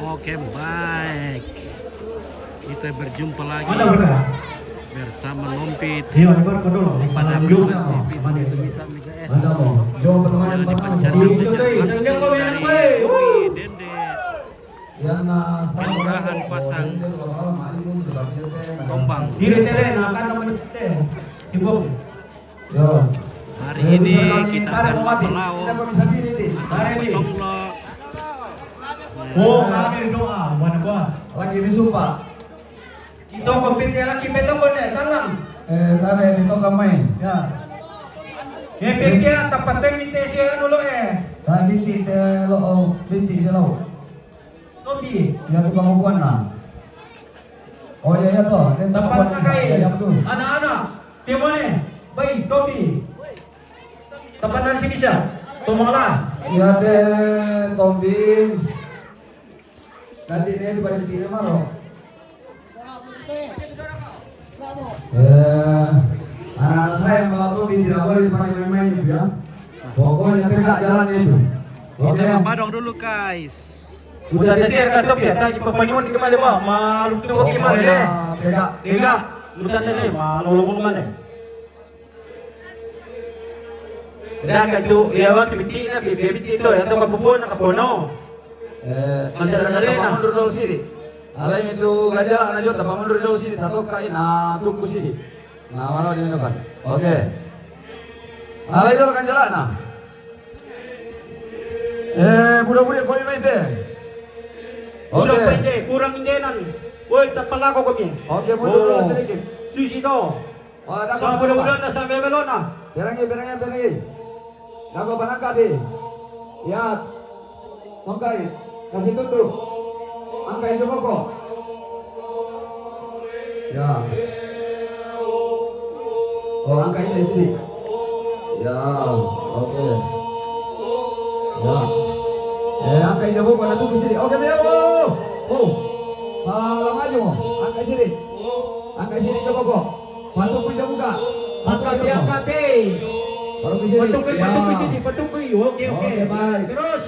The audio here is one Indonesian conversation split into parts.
Oke, baik. Kita berjumpa lagi bersama Nompit pada provinsi itu bisa Liga S. Jadi pencarian sejak langsung dari Dende. Kelurahan Pasang Tombang. Hari ini kita akan melawan Songlo. Oh, kami doa, mana buat? Lagi disumpah. Itu kompet lagi betul kan? Tanam. Tare dito kamay. Ya. Kaya tapatan ni Tesya ano lo Binti te lo, binti te lo. Tobi. Ya tu kamu buat na. Oh ya ya to, dan Tapat na kay. ya betul. Anak-anak. Di mana? Baik, Tobi. Tapatan si bisa. Tumala. Ya te Tombi. Nanti ini di pada binti maro. Anak saya yang bawa Tombi tidak boleh dipakai main-main itu ya. Pokoknya tegak jalannya itu. Oke, badong dulu guys. Udah share kan Tobi ya? Tadi papanyuan di kemana ba? Malu tu ko gimana eh? Tegak. Tiga. Udah tadi malu ko mana? Dah kan tu, ya waktu binti na binti itu ya tu kapupon nakapono. Masalah dari mundur dulu sini. Alain itu gajah anak jota mundur dulu sini. Satu kali nah tunggu sini. Nah mana di depan. Oke. Alain dulu kan jalan nah. Budak-budak kau ini teh. Udah pendek, kurang indenan. Woi, tapal ako kami. Oke, mundur dulu sedikit. Susi to. Oh, ada Sa budak-budak na sa bebelona. Berangi. Dago banangka di. Ya. Tongkai. Kasih tunduk. Angkai itu pokok. Ya. Oh, angkai itu sini. Ya, oke. Ya. Angkai itu pokok. Nah, tunggu sini. Oke, biar. Oh. Malah maju. Angkai sini. Angkai sini ke pokok. Bantu punya buka. Angkat. Baru ke sini. Patukoy sini, patukoy. Oke. Oke, baik. Terus.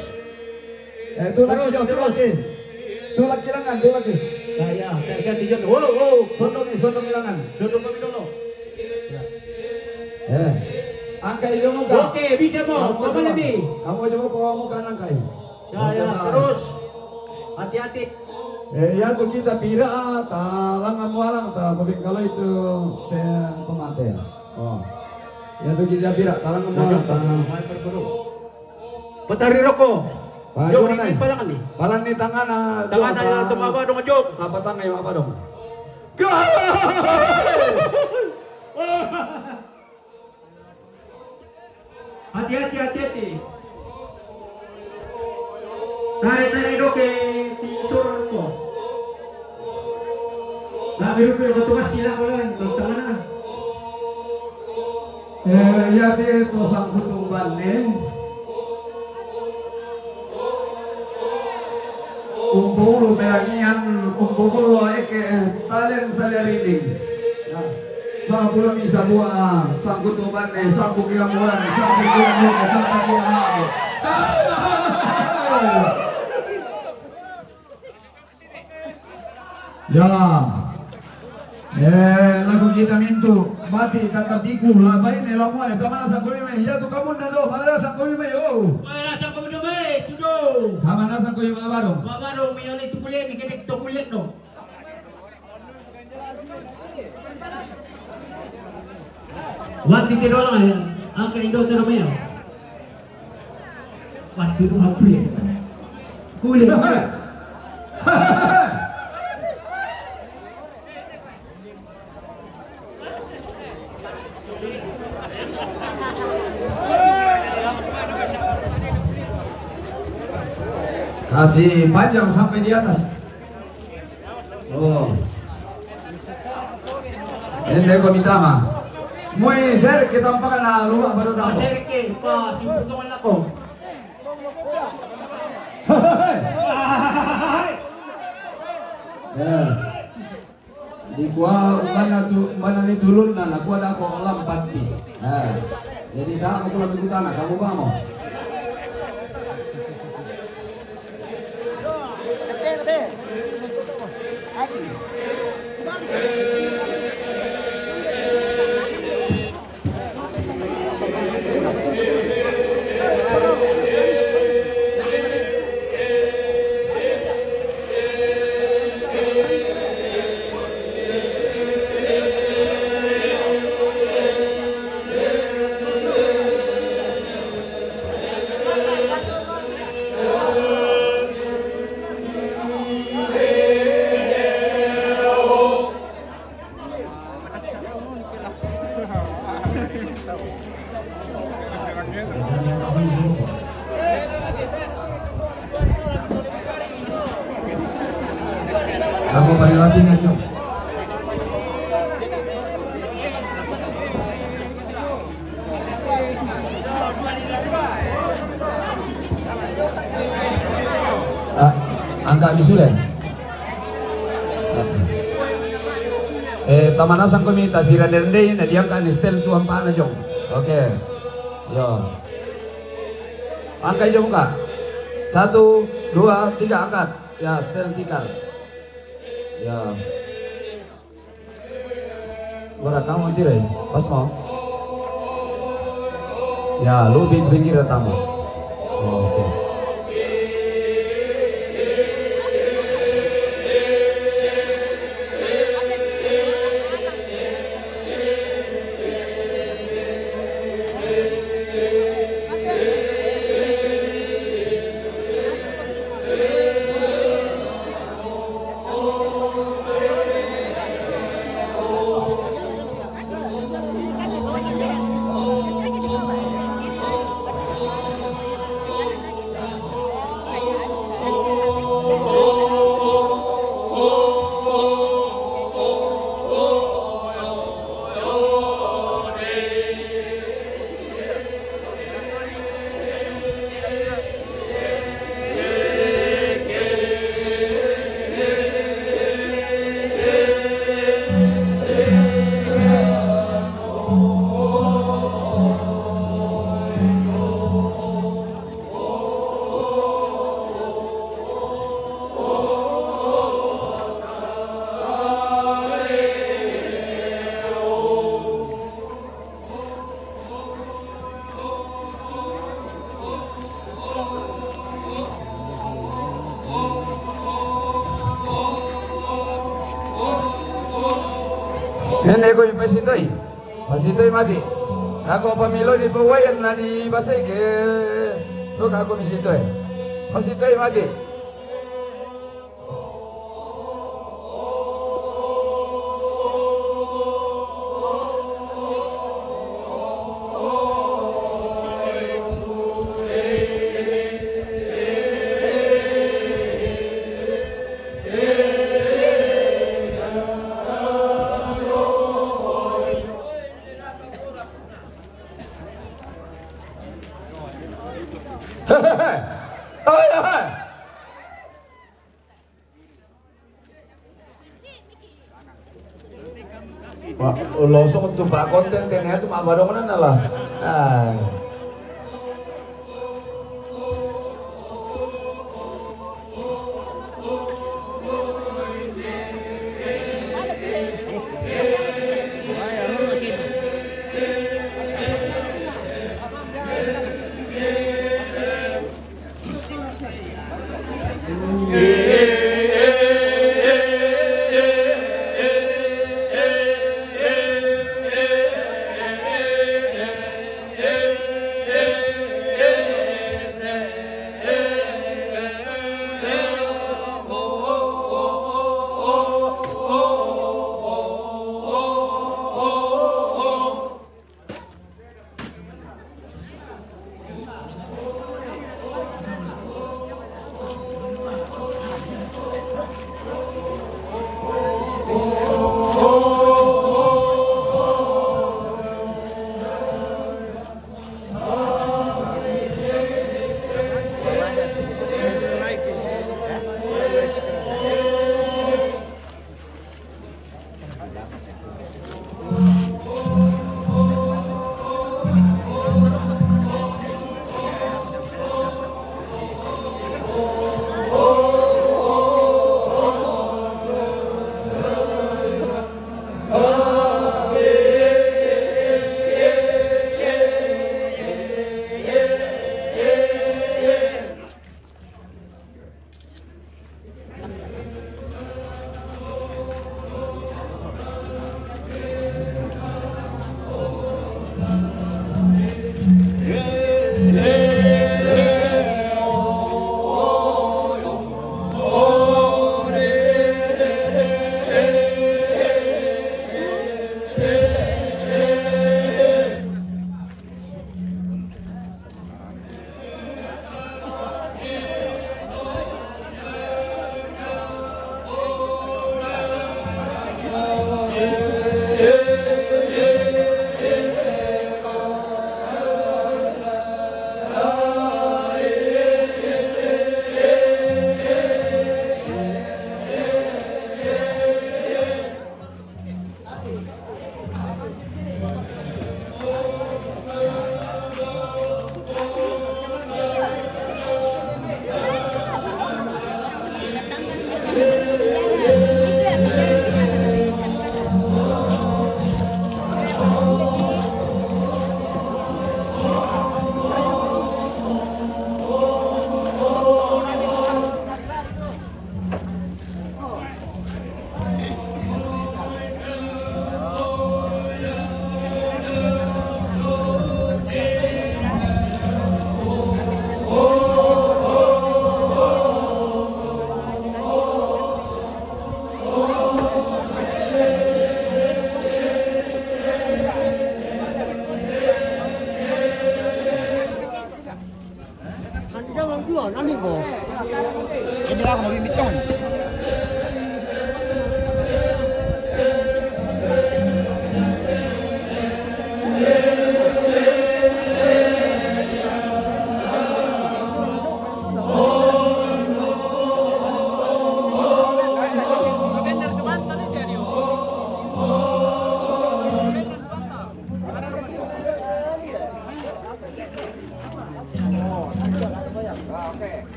Itu lagi jauh terus. Itu lagi langan, itu lagi. Saya tiga. Oh. Sondong ilangan. Duduk kami dulu. Angka itu muka. Oke, bisa mo. Kamu lebih. Kamu coba bawa muka angka ini. Ya, terus. Hati-hati. Ya tuh kita pira talangan walang ta pabing kalau itu saya pemantai. Oh. Ya tuh kita pira talangan walang ta. Petari rokok. Jom ini palangan nih. Palang ni tangan Tangan na tumaba dong jog. Apa tangan apa dong? Hati-hati. Tarik doke tisur ko. Nah, biru tugas sila ko yan. Tangan. Ya dia to sang kutuban ni. Kumpul berangian kumpul lo eke talen salarining. Sang pulang bisa buah sang kutuban ni sang bukiang bulan sang bukiang bulan sang takiang habu. Ya. Lagu kita mintu mati kakak tiku lah bayi ni lamu ada kemana sang kami me ya tu kamu nado mana sang kami me yo Wala sa kami dumay, tudo. mana sang kami me baru Mabaro, may alay tukulit, may kanik tukulit no. Wati tiro lang yan. Ang kaindo tiro mo yan. Wati tiro mga kulit. Kulit. kasih panjang sampai di atas. Oh. Ini ko mitama. Muy sir kita tampakan na luwa baru tahu. Masirke, pa, sibutungan ako. Ya. Di kuah mana ni tulun na nakuha na ako lampat ni. Jadi dah aku lebih utana kamu mau. Ako balik lagi nyo. Angka bisulen. Tamanasan komita si Radende na diang kan stel tuang pa na jong. Oke. Yo. Angka jong ka. 1, 2, 3 angkat. Ya, stel tikar. Ya. Bora kamu tirai. Pas mau. Ya, lu pinggir tamu. Oke. Nene ko yung pasitoy mati. Ako pamilo di buwayan na di basay ke lo ako misitoy. Pasitoy mati. Wah, losong untuk pak konten tennya itu mak baru mana lah. Ini lah mau bimbitkan.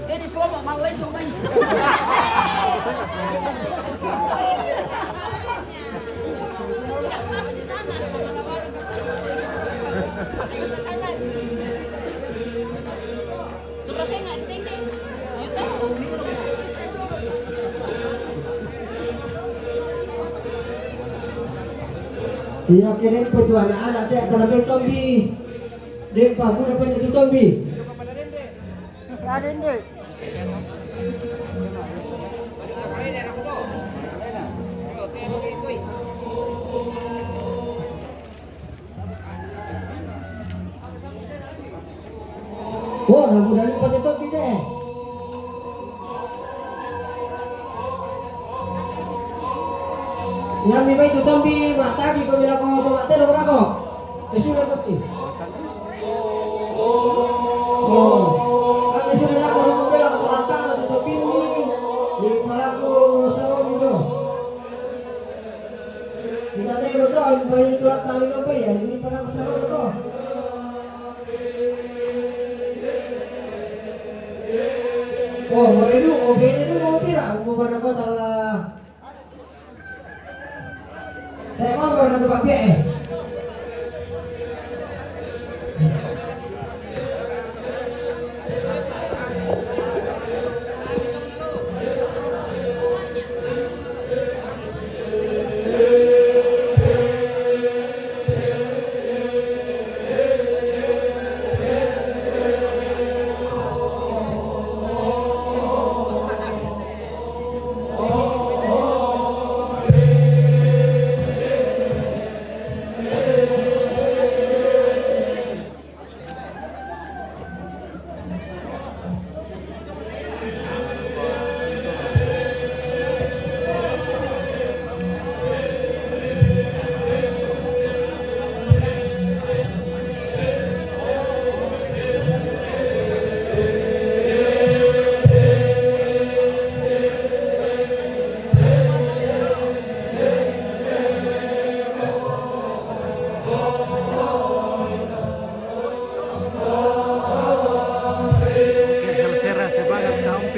Ini semua malai semua. Iya kirim tujuan anak cek kalau ke zombie. Dempa pun dapat itu zombie. Ada ini. Oh, dah mudah ni pakai topi deh. Yang memang itu zombie mak tadi kau bilang kau tu mak terus berapa? Sudah topi. Oh, kami sudah nak kalau bilang kau lantar ada topi ni. Di pelaku sama itu. Kita ada yang betul, ini tulat tali apa ya? Ini pernah bersama betul. Oh, ini ini mau pirang, mau pada kota lah. Saya mau pada tempat dia.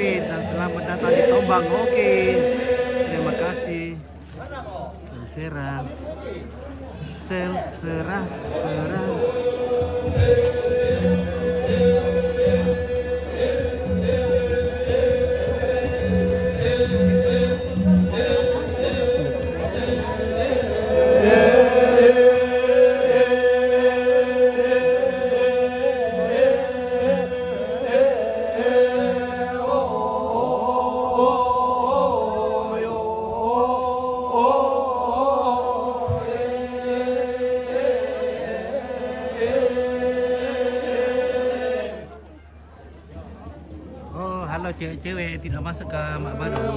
dan selamat datang di Tombang. Oke, terima kasih. Serah, serah. Halo cewek-cewek tidak masuk ke Mak Badung.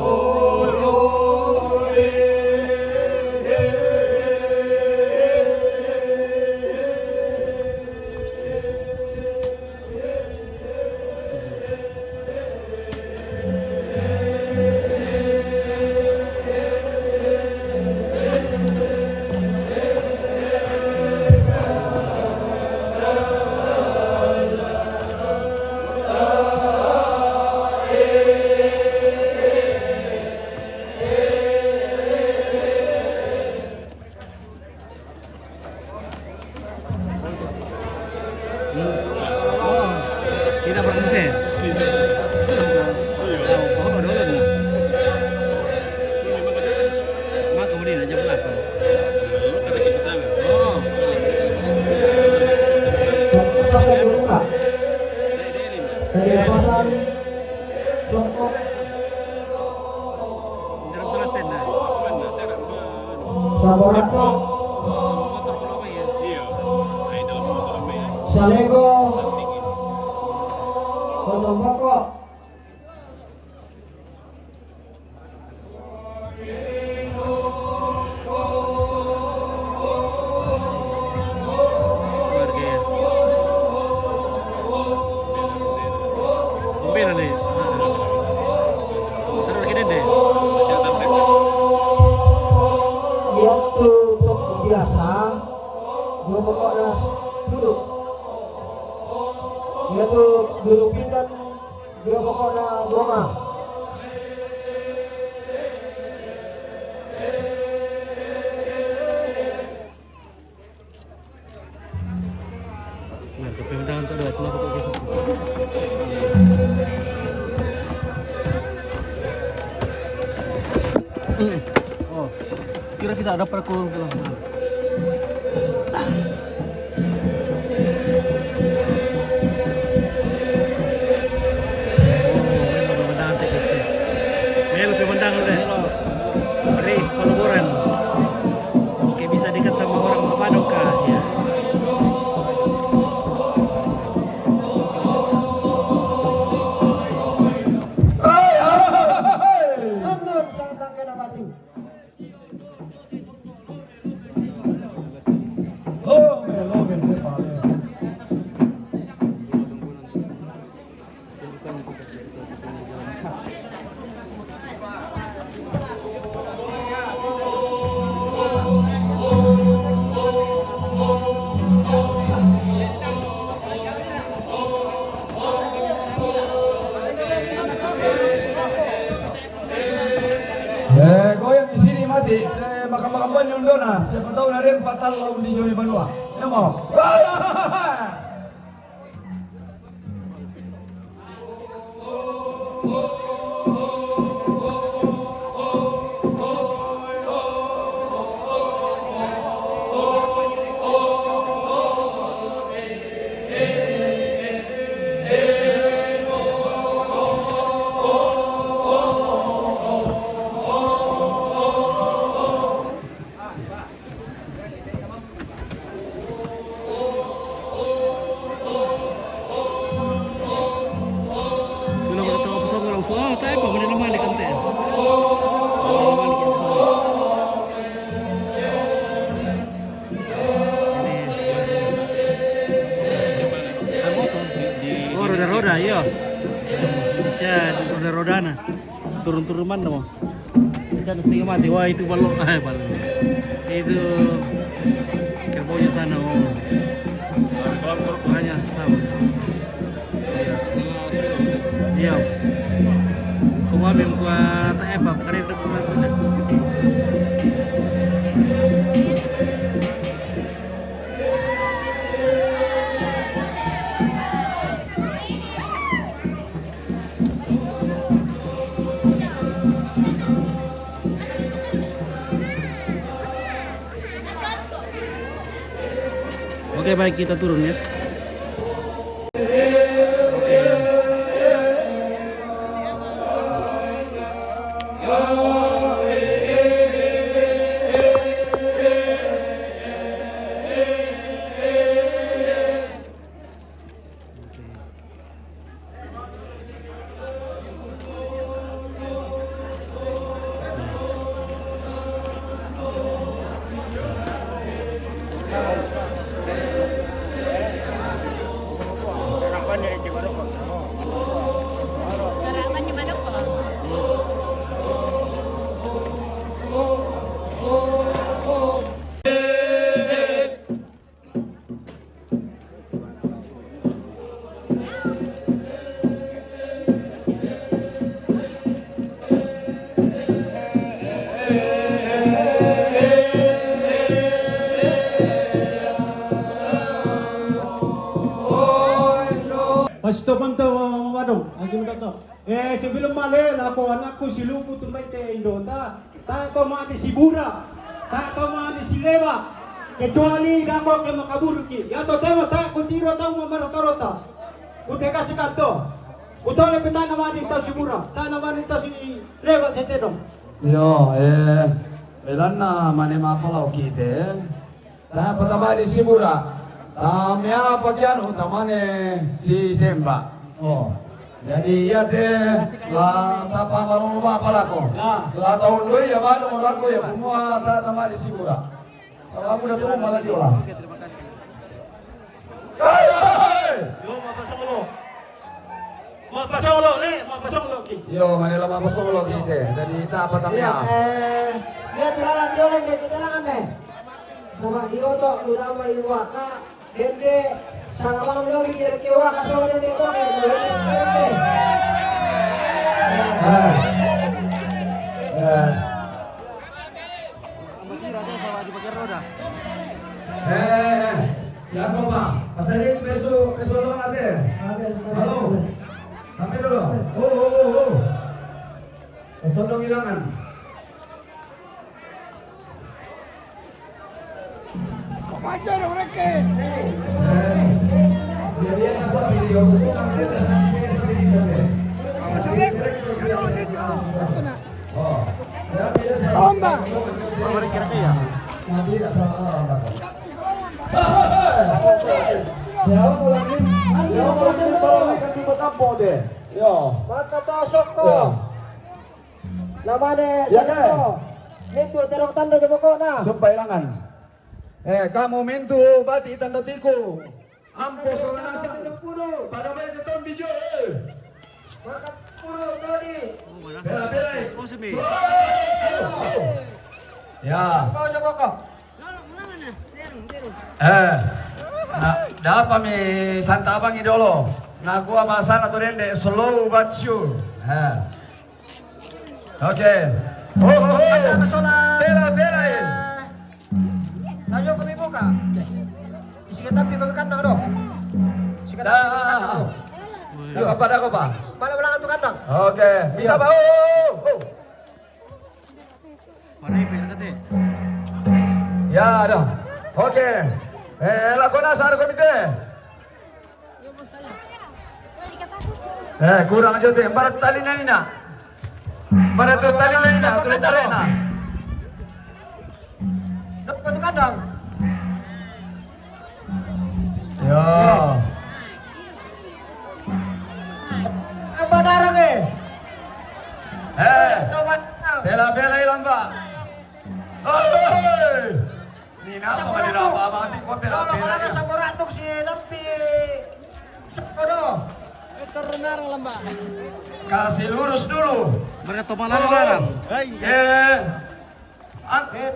Saborato, Motor ko lang yan. Salego, Totomboko, Keluarga ya. Kumpir nih. Terus gini deh. Yaitu untuk biasa, dua pokoknya duduk. Yaitu duduk pindah, dua pokoknya bunga. Nah, kepemandangan tuh ada cuma foto gitu. Oh, kira kita ada perkul tuh. Pemandangan teknisnya. Melo pemandangan udah. Race pelaburan. Oke, bisa dekat sama orang Bapadong kah? Ya. Sundun sang tangke nabati. Oh, melo bente pare. Goyang di sini mati. Makam-makam yung doon ah. Siapa tahu na rin patal laun di Joy Banua. Yan mo. Sudah bertemu pesawat kalau usul, tak apa, mana nama ni kantor. Oh, roda-roda, iya. Bisa di roda-roda na. Turun-turun mana mau? Bisa setengah mati. Wah itu balok, balok. Itu kerbonya sana. Oh. Suaranya sama. Iya. Kumamim kuat apa? Karena itu bukan sudah. Oke, baik kita turun ya. Pasto panto wadong, lagi mendato. Sebelum male lapo anakku si Lupu tumbay te Indo. Ta to ma di Sibura. Ta to ma di Sileva. Kecuali dako ke makaburuki. Ya to tema ta kutiro ta mamarota. Kute kasih kanto. Kutole petana ma di ta Sibura. Ta na ma di ta si Leva tetedong. Yo, Medan na manema palau kite. Nah pertama di Sibura. Tamnya bagian utamanya si Semba. Oh. Jadi ya deh, lah tapa marumah palako. Lah tahun dua ya mana mau laku ya semua tak sama di Sibura. Kalau udah turun malah diolah. Oke, terima kasih. Yo, mapasok lo. Mapasok lo, mapasok lo. Yo, Manila mapasok lo kite. Jadi tak apa tamnya. Dia tularan dia orang dia keterangan deh. Sama dia tuh udah mau iwaka, dende sama dia bikin kewa kasih dia itu nih. Kira deh sama dipakai roda. Ya kok Pak, pasarin besok lo nanti. Halo, sampai dulu. Oh. Besok dong hilangan. Pacar mereka. Jadi masuk video. Oh, ya biasa. Tomba. Mari kira ya. Nanti tidak salah. Jauh pulangin. Ya masih baru ikan di kampung deh. Yo. Maka tosok ko. Namanya sakto. Itu terong tanda coba kok na. Sumpah hilangan. Kamu mintu bati tanda tiku. Ampo soalnya nasa. Pada main tetap bijo. Maka puro tadi. Bela. Oh, semi. Ya. Kau coba kok. Dapat mi santabang idolo. Nah gua masan atau dende slow but sure. Oke. Oh. Bela ya. Tayo kami buka. Isikan tapi kami kandang dong. Isikan tapi kami kandang dong. Yuk apa dah kau pak? Bala belakang tu kandang. Oke. Bisa pak. Parai biar kate. Ya dah. Oke. Lakona sar komite. Kurang aja deh. Barat tali nina. Barat tu tali nina. Tulen tarena. Dapat tu kandang. Ya. Apa darang eh? Coba. Bela hilang pak. Oi. Nina apa ni rapa mati ko Kalau bela. kalau sa moratok si Lampi. Sekono. Terrenarang lembah. Kasih lurus dulu. Mereka tomalan sekarang.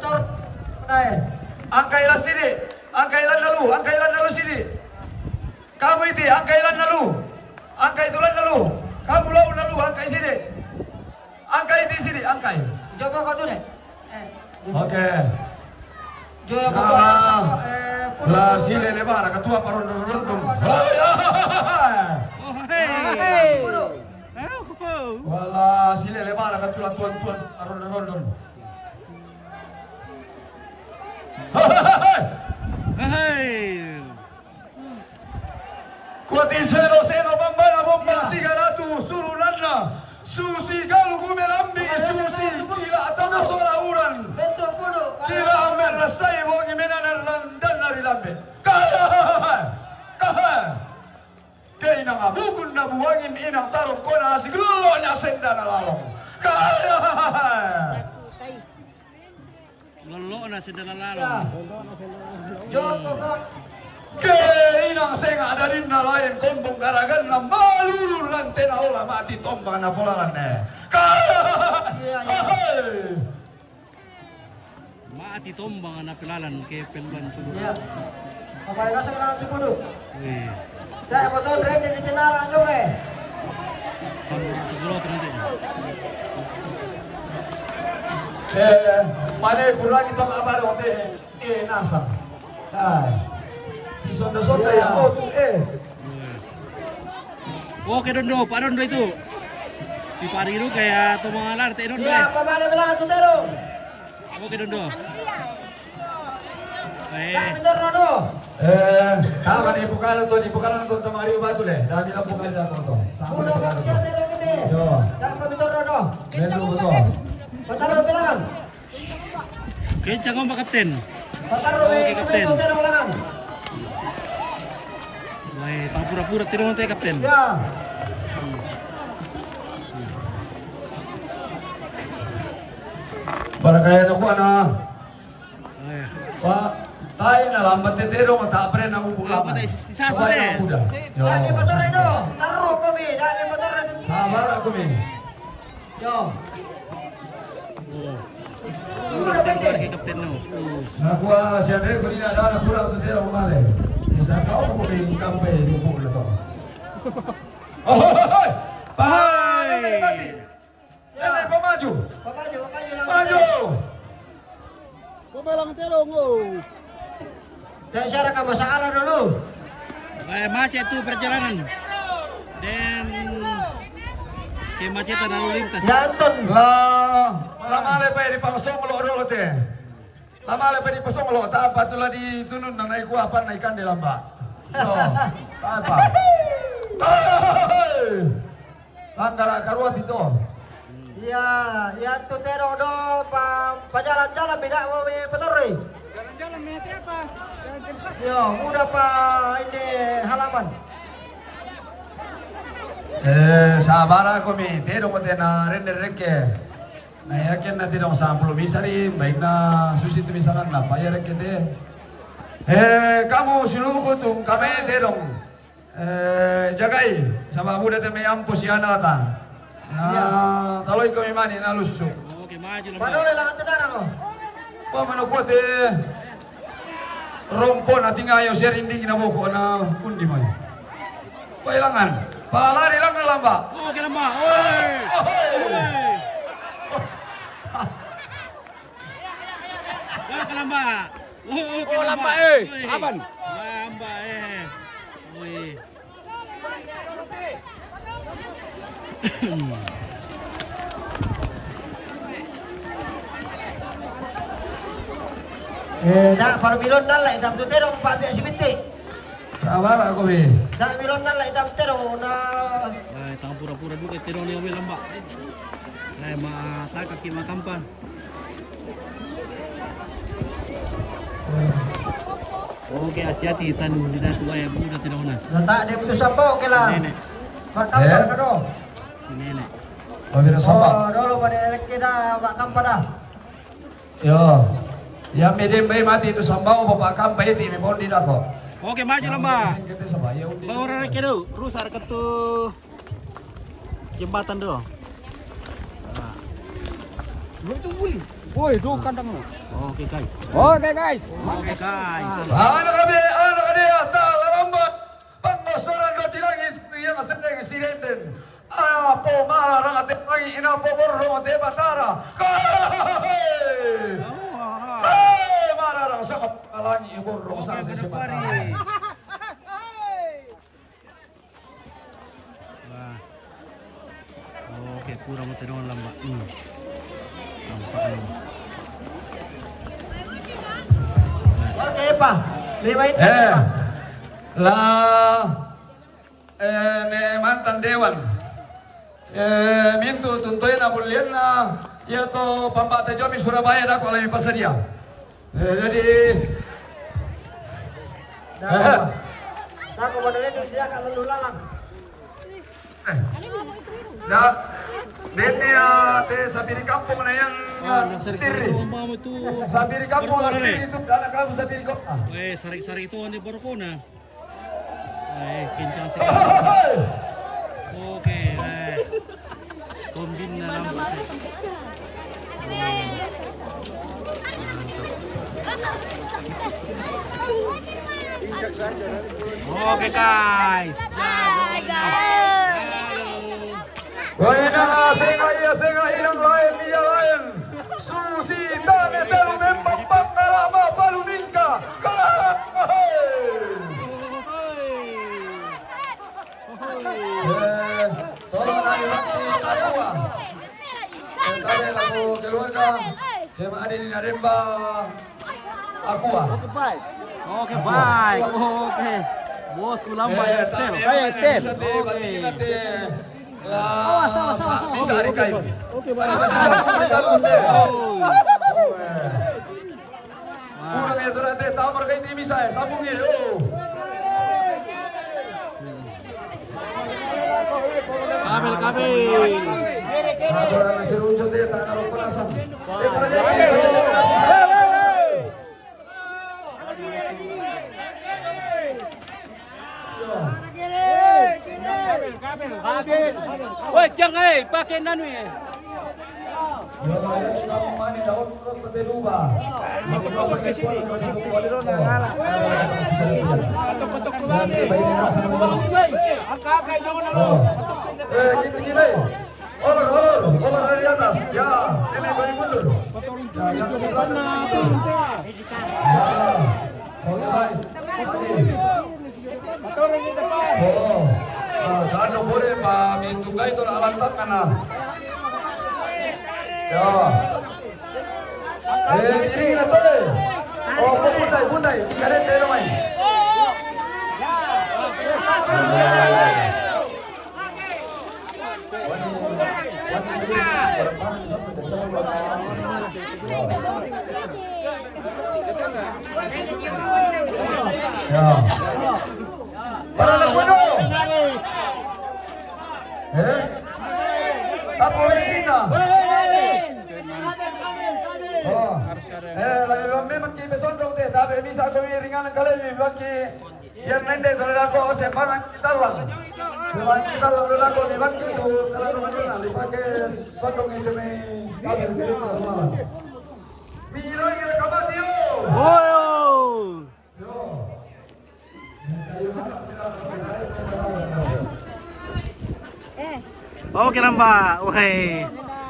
Tor. Naik. Angkailan sini. Angkailan lalu sini. Kamu itu angkailan lalu. Angkai tulan lalu. Kamu lalu angkai sini. Angkai di sini, angkai. Coba kau tu deh. Oke. Joya kau Lah sile lebar ketua parondong. Oh, hei. Wala sile lebar ketua tuan parondong. Hei. Kuatin seno bomba sigaratu surunanna. Susi galu kumelambi susi gila atana sola uran. Betul kudu. Kila amer rasai wongi menanar landan nari lambe. Kaya nga bukun na buwangin inang tarong ko na siguro na senda na lalong. Lolo na si dalalalo. Joko kok. Kaya inang senga ada rin na lain kombong karagan na malulur lang tenaula mati tombang na pulalan eh. Maati tombang na pilalan kay pelban tulo. Ya. Apa yang kasih orang kudu? Eh. Saya betul berada di tenara juga. Sama tulo nanti. Mane kurang itu kabar onde nasa. Si sonda ya Oke Dondo, Pak Dondo itu. Di Pariru kayak tumangalar teh Dondo. Ya, apa mana bilang tu terus? Oke Dondo. Tak betul Rono. Tama ni bukan nonton temari batu le. Dah bilang bukan dah nonton. Udah kau siapa terus ini? Yo. Tak betul Rono. Betul betul. Betul bilangan. Kencang ngomong kapten. Pataruh Oke, may Kapten. kapten ulangan. Wah, tang pura-pura tirong teh kapten. Ya. Para kaya na ko na. Ay, Pa, tayo na lambat tetero mata pre na upo Lambat laman. ay isaso, eh. Dami motor itu. Taruh kami, dami motor itu. Sabar aku mi. Yo. pura tembak kay kapten no. Nakuha siya rin kung ina na pura tetero kumale. Sisa kau ko mi kampe upo na to. Oh, hoy! Pahay! Yan pa maju. Maju lang. Maju. Pabalang terong, oh. Dan syarat ka masalah dulu. Macet tuh perjalanan. Dan kemacetan lalu lintas. Danton. La male pa di pangsong lo dolo te. La male pa di pangsong lo ta apa tulah di tunun nang naik apa naikan di lamba. No. Apa? Tandara karua itu. Iya, ya tuh tero do pa jalan-jalan beda mau petori. Jalan-jalan mati apa? Jalan tempat. Yo, udah pa ini halaman. Sabar ako mi. Tero ko te na render reke. Na yakin na tidong samplo misari baik na susi tu misalan na payar reke te. Kamu suluko tung kami terong jagai sama muda te meyampus yana ta. Na taloy kami mani na lusuk. Oke, maju lah. Padahal lang ito darang ko. Pa manukwa te rompo na tingayo siya rinding kinaboko na kundi mo. Pailangan. Palari lang ang lamba. Oke lamba. Oi. Oke lamba. Oh lamba Aban. Lamba Oi. Dah, para milon nala itam tu tero pa biya simiti. Sabar ako be. Dah milon nala itam tero na Ay, tang pura-pura dulu kay tiro niya may lamba. Ay, matakak kay makampan. Oke, hati-hati tanu di na tuwa ya buda tinaw na. nata dia putus sampo okay lah. Nenek, Pakampan ka do. si nenek. Pabira samba. Oh, dolo pa direk kita pakampan dah. Yo. Ya medem bay mati itu sambao bapak kampai ti me bondi dako. Oke, maju lamba. Kita sabaya undi. Bawa orang ke do, rusar ke tu jembatan do. Lu itu buli. Woi, do kandang lu. Oke guys. Oke, guys. Oke guys. Anak dia tak lambat. Pangosoran do tilangit yang sedang sirenden. Apa marah rang ate lagi ina borro ate batara. Marah rang sa kalangi borro sa Oke, sa berpari. batara. Wah. Oke, kurang mo tinong lamba. Tampaan. Oke, pa. Lima ini. Pa. Ne mantan dewan mintu tuntoy na bulian na yato pambata jomi Surabaya dako alami pasaria jadi Dah. Aku mau dengar dia kalau lu lalang. na dene te sabiri kampung na yang stiri Mama itu. sabiri kampung na stiri itu anak kamu sabiri kampung Sari-sari itu ane baru kona. Kencang sih. Oke, kombin na lamba. Oke guys. Wahina senga ilang lain dia lain susita ne telu memang pangalama paluningka tolong nanti sakua tadi lagu keluarga tema ada di Naremba Aqua Oke, baik. Oke. Bosku lamba ya, Stel. Saya Stel Oke. Bisa hari kain. Oke, baik. sambungin. Oh. Kabel. Agora vai ser um dia tá na operação. Woi, jangan pakai nanu ya. Over dari atas. Ya, ini beri mundur. Yang di belakang. Ya. Oke, baik. Oh. Kano boleh Pak Tunggai itu alat mana? Ya. Ini kita tole. Oh, bundai. Kalian tero main. Ya. Para anak bodoh. Tapo Cina. Oh. Lagi kami makin besar dong teh. Tapi bisa kami ringan kali ini bagi yang nende dari aku sepanjang kita lang. Sepanjang kita lang dari aku ni bagi tu kalau rumah kita dipakai sodong itu ni kami beri semua. Milo yang kabar dia. Oh. Oke Lamba, woi,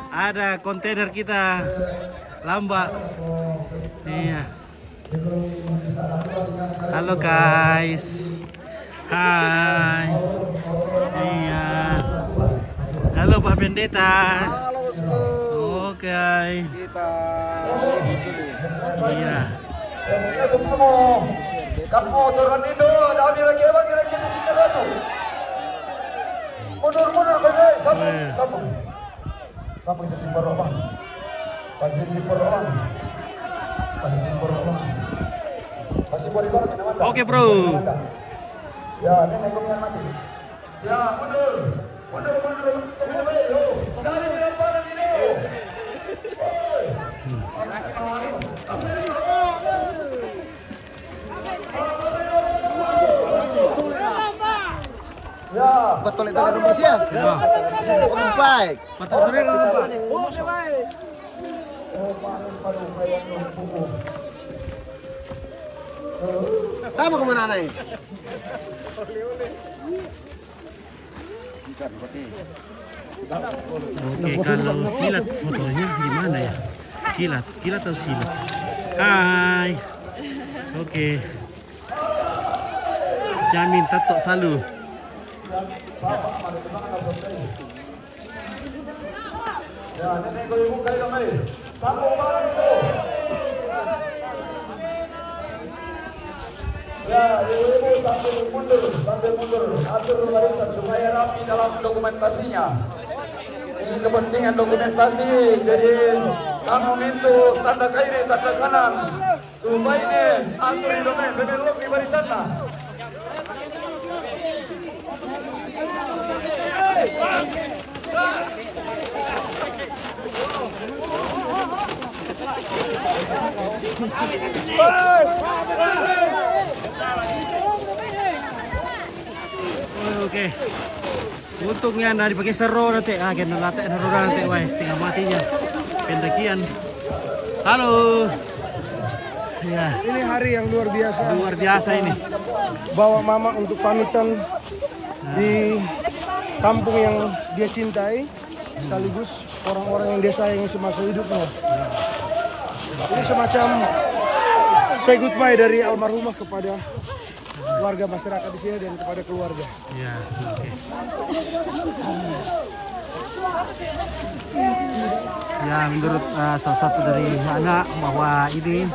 ada kontainer kita Lamba. Iya. Halo guys, hai. Iya. Halo Pak Pendeta. Oke. Iya. Kamu turun itu, dah ni lagi apa kira kita tu. Mundur guys, sambung itu simpor orang. Pasti simpor orang. Pasti boleh barang mana? Oke bro. Ya, ini negomnya mati. Ya, mundur. Dari depan ini. Ya, betul itu ada Rusia. Ya. Oke baik. Patutnya Lamba. Oke baik. Kamu kemana nih? Oke, kalau silat fotonya di mana ya? Kilat atau silat? Hai. Oke. Jamin tato selalu. ya, ini kau buka kami. Sambung barang itu. Ya, ibu sambil mundur. Atur barisan supaya rapi dalam dokumentasinya. Ini kepentingan dokumentasi. Jadi kamu minta tanda kiri, tanda kanan. Supaya ini atur hidupnya belok di barisan lah. Oke. Untungnya nari pakai seru nanti. Kena latih seru nanti, wes tinggal matinya. Pendakian. Halo. Ya. Ini hari yang luar biasa. Luar biasa ini. Bawa mama untuk pamitan di kampung yang dia cintai, sekaligus orang-orang yang dia sayangi semasa hidupnya. Ini semacam say goodbye dari almarhumah kepada warga masyarakat di sini dan kepada keluarga. Ya, oke. Ya, menurut salah satu dari anak bahwa ini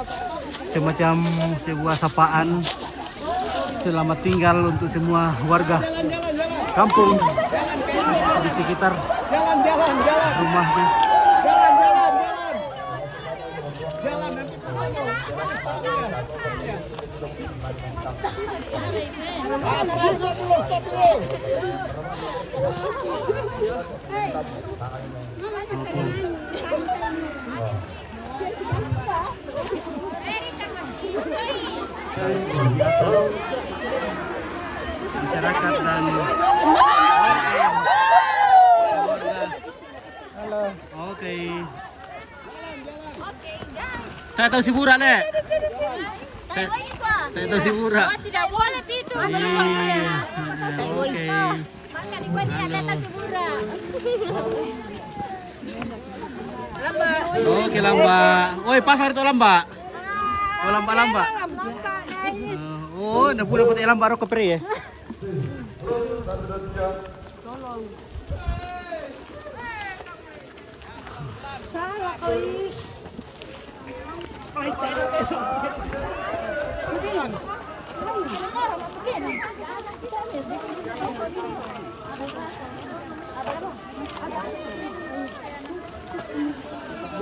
semacam sebuah sapaan selamat tinggal untuk semua warga kampung di sekitar rumahnya. Masyarakat dan oke. Saya tahu si Bura, Le. Saya tahu si Bura. Tidak boleh itu. Iya. Oke. Makan ikan di atas subura. Oke, lamba. Woi, pasar itu lamba. Oh, lamba. Oh, nak dapat lamba rokok peri ya. Salah kali.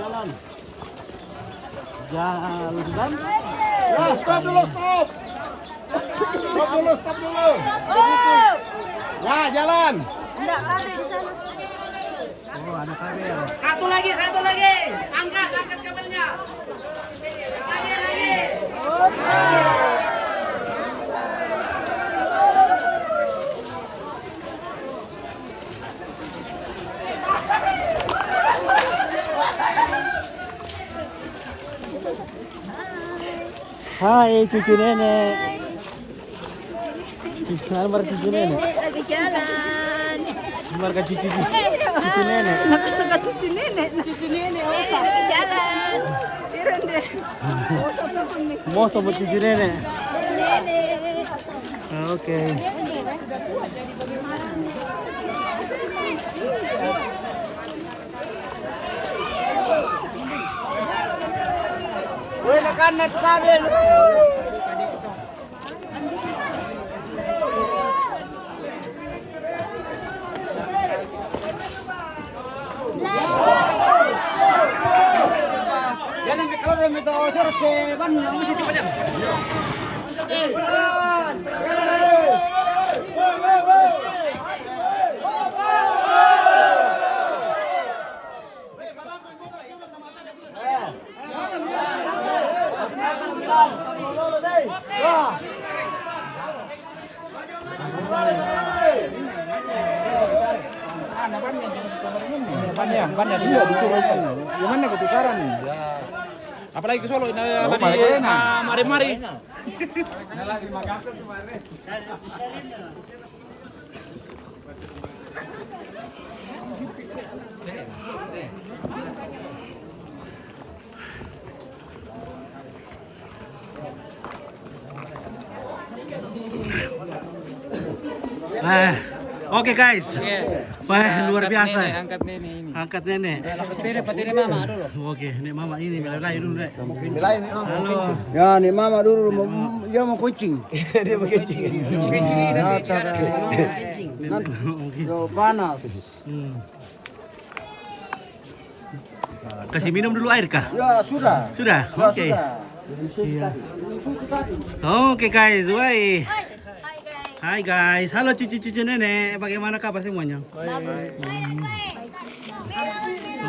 Jalan. Ya, stop dulu. Stop dulu. Ya, jalan. Enggak kali di sana. Oh, ada kabel. Satu lagi. Angkat kabelnya. Lagi. Hai, cucu nenek. Nomor cucu nenek. Lagi jalan. Nomor cucu nenek. Aku suka cucu nenek. Lagi jalan. Turun deh. Mau sama cucu nenek. Nenek. Oke. Woi, nekan net kabel. Jangan kalau minta ocor ke ban mesti cepat. Bannya dia diturunkan. Gimana ketukaran? Apalagi ke Solo mari. Oke guys. Wah, luar biasa. Angkat nenek ini. Angkat nenek. Pati mama dulu. Oke, nek mama ini belai dulu, Dek. Bilangin nih, Halo. Ya, nih mama dulu dia mau kucing. dia begitu. Yo panas. Kasih minum dulu air kah? Ya, sudah. Sudah? Ya, Oke. sudah. Iya. Susu tadi. Oke guys, woi. Hai guys. Hai guys, halo cucu-cucu nenek, bagaimana kabar semuanya? Bagus.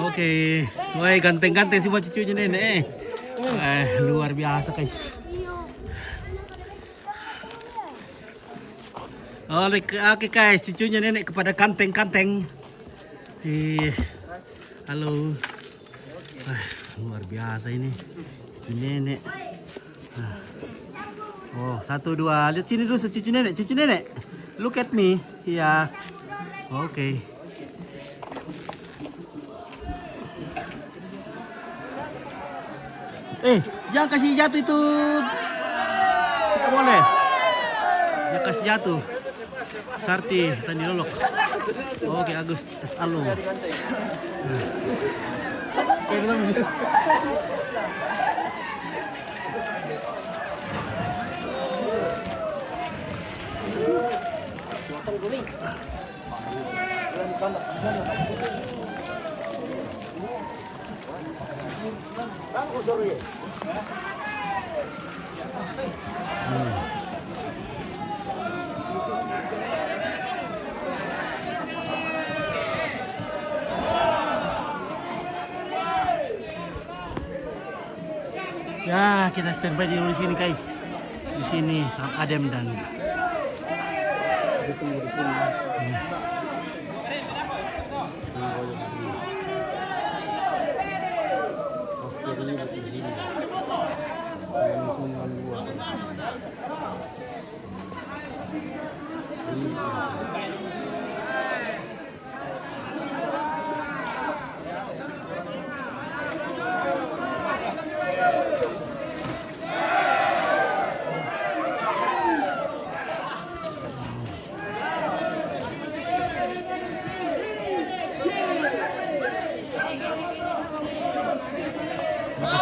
Oke, woi ganteng-ganteng semua cucunya nenek. Luar biasa guys. Oke guys, cucunya nenek kepada kanteng-kanteng. Halo. Luar biasa ini. Cucu nenek. Oh, 1, 2. Lihat sini dulu cucu nenek. Look at me. Ya. Oke. Jangan kasih jatuh itu. Tidak boleh. Jangan kasih jatuh. Sarti, tadi lolok. Oke, Agus, Alo. Ya, kita standby dulu di sini guys. Di sini sangat adem dan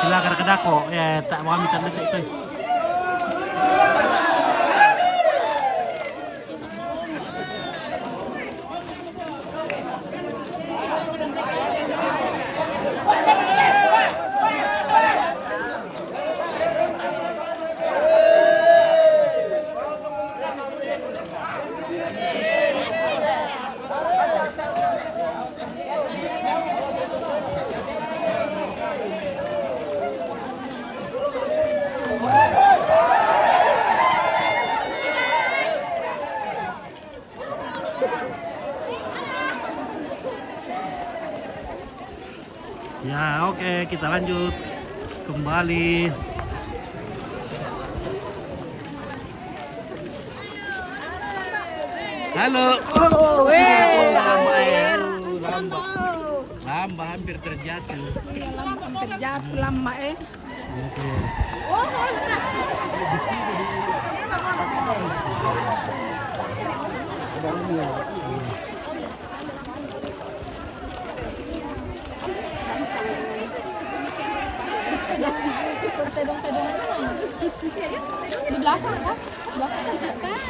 silakan ke dako ya tak mau minta detik guys. Ya oke, kita lanjut kembali. Halo. Lamba hampir terjatuh. Iya, lamba hampir jatuh lamba Oke. Di belakang kan?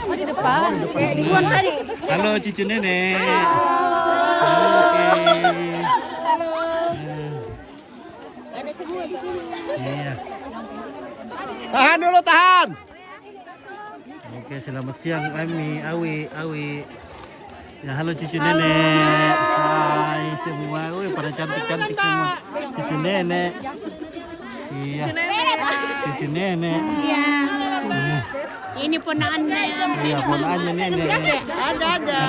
Oh, di depan. Di depan tadi. Halo cucu nenek. Halo. Oke. Halo. Ada semua di sini. Iya. Tahan dulu, tahan. Oke, selamat siang Awi. Ya halo cucu nenek. Hai semua. Wih, pada cantik-cantik semua. Cucu nenek. Iya. Cucu nenek. Iya. Ini ponakannya. Iya, ponakannya nenek. Ada.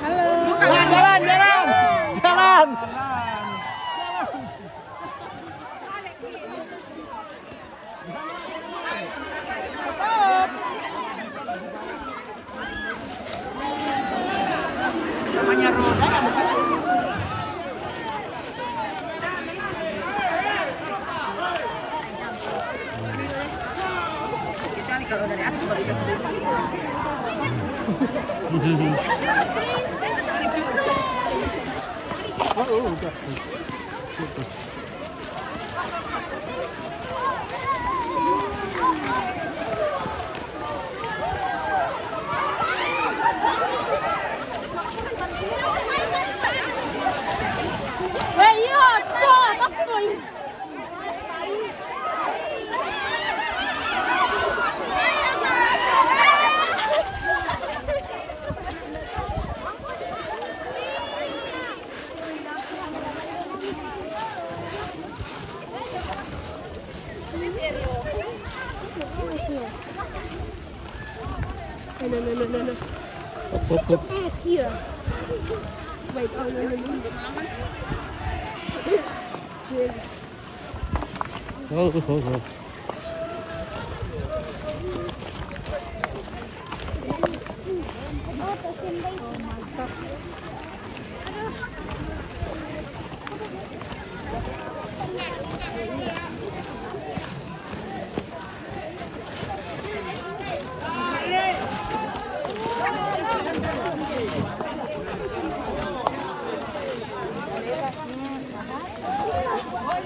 Halo. Jalan. It's here. Wait, oh no. Oh.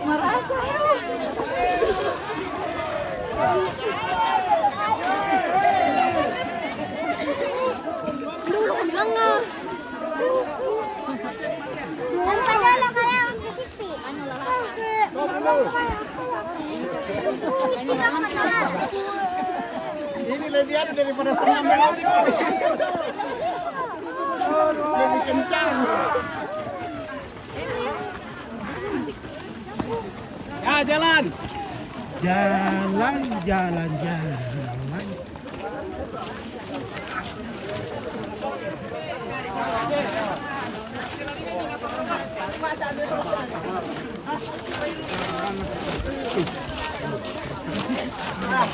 Merasa dulu bilang Ang pala kaya ang kasipi. Ano lang? Ini lebih ada daripada senam aerobik ini. Lebih kencang. Ya jalan. Jalan.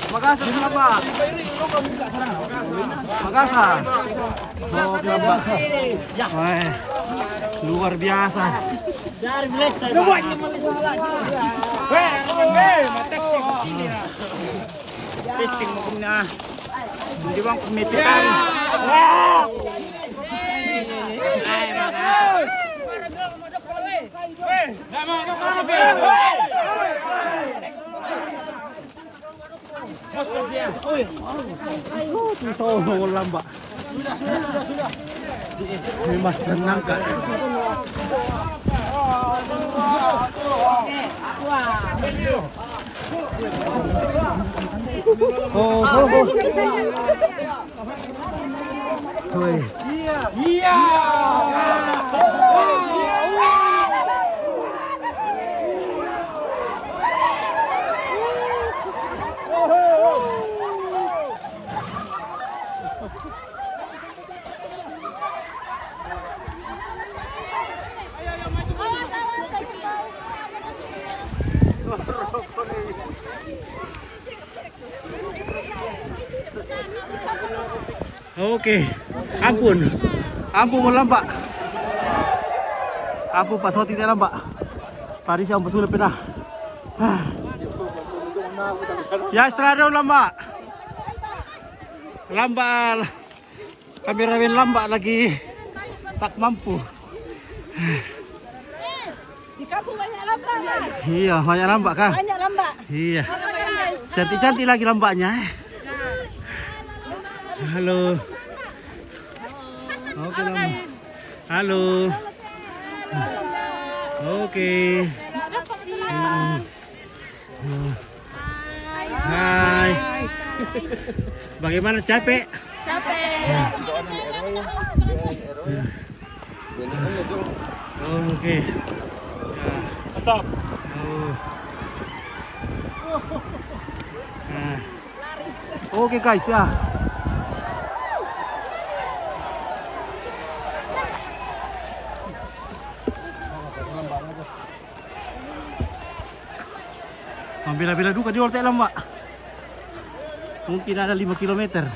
Magasa sila ba? Magasa. Oh, Magasa. Wah, luar biasa. Testing mo na. Hindi bang kumitikan? Solo lamba. Memang senang kan? Oh. Oke, ampun mau lambak. Ampun Pak Soti dia lambak. Tadi saya ampun sulit pindah. Ya istirahat lambak. Lambak. Kameramen lambak lagi tak mampu. Di kampung banyak lambak, Mas. Iya, banyak lambak kan? Banyak lambak. Iya. Cantik-cantik lagi lambaknya. Halo. Oke, lambak. Halo. Oke. Hai. Bagaimana capek? Oh, oke. Mantap. Oke guys ya. Bila-bila duka di ortek lama. Mungkin ada 5 km.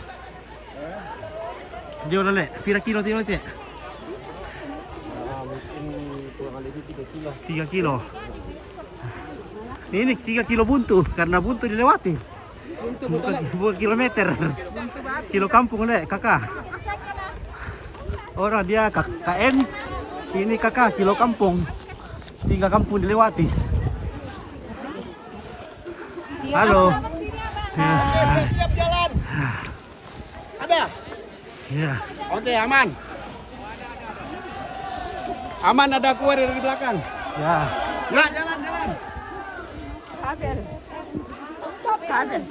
Dia udah le, pira kilo dia ortek? Mungkin kurang lebih 3 kilo. 3 kilo. Ini 3 kilo buntu karena buntu dilewati. Bukan kilometer. Kilo kampung le, kakak. Orang dia KM, ini kakak kilo kampung. 3 kampung dilewati. Halo. Siap jalan. Ada? Ya. Oke, aman. Aman, ada kuah dari belakang. Ya. Ya, jalan.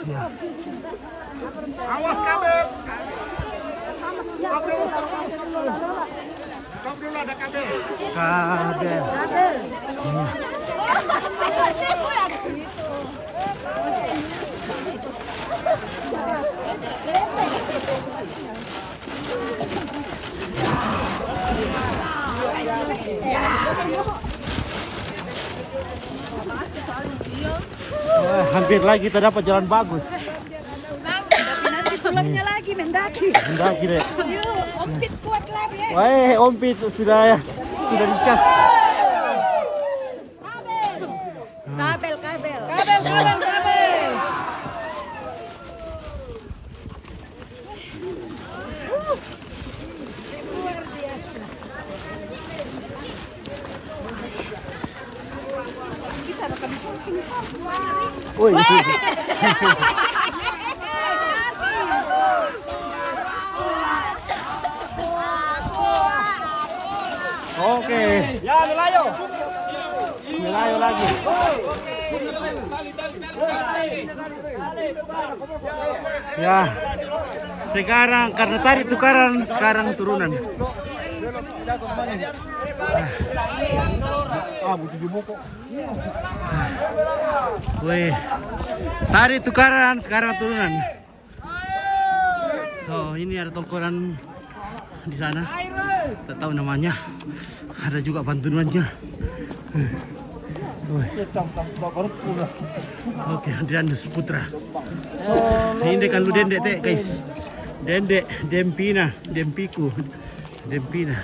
Ya. Awas kabel. Stop dulu, ada kabel. Kabel. Hampir lagi kita dapat jalan bagus. Tapi nanti pulangnya lagi mendaki. Mendaki deh. Yuk, ompit kuat lari ya. Wah, ompit sudah diskas. Kabel. Woi. Oke. Ya, Melayu. Melayu lagi. Ya. Sekarang karena tadi tukaran, sekarang turunan. Wih. Tadi tukaran, sekarang turunan. Oh, ini ada tongkoran di sana. Tak tahu namanya. Ada juga pantunannya. Oke, Adrianus Putra. Ini kalau dendek teh guys. Dendek, Dempina, Dempiku, Dempina.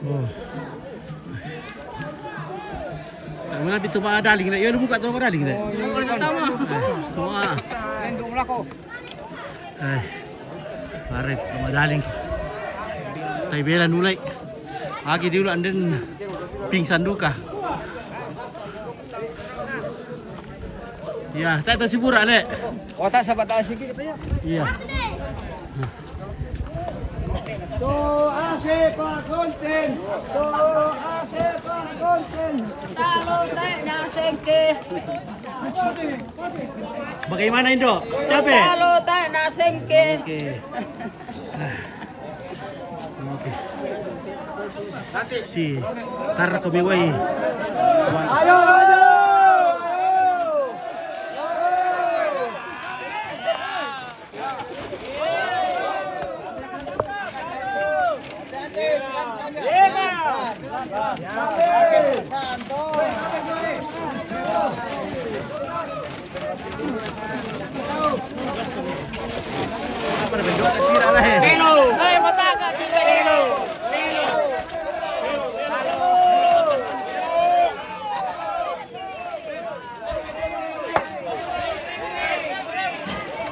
Oh. Mana itu Pak Daling nak? Ya lu buka tu Pak Daling dah. Yang pertama. Wah. Lendung lah kau. Parit Pak Daling. Tai bela nulai. Pagi dulu anden pingsan duka. Ya, tak tahu si Burak lek. Oh tak sahabat tak sikit katanya. Iya. Doa sepak konten. Doa sepak konten. Talo tayo na sengke. Bagaimana Indo? Capek? Talo tayo na sengke. Oke. Oke. Si karena kumiwai. Ayo, ayo. Apa dah bentuk kira lah. Ay, mataga kita dito.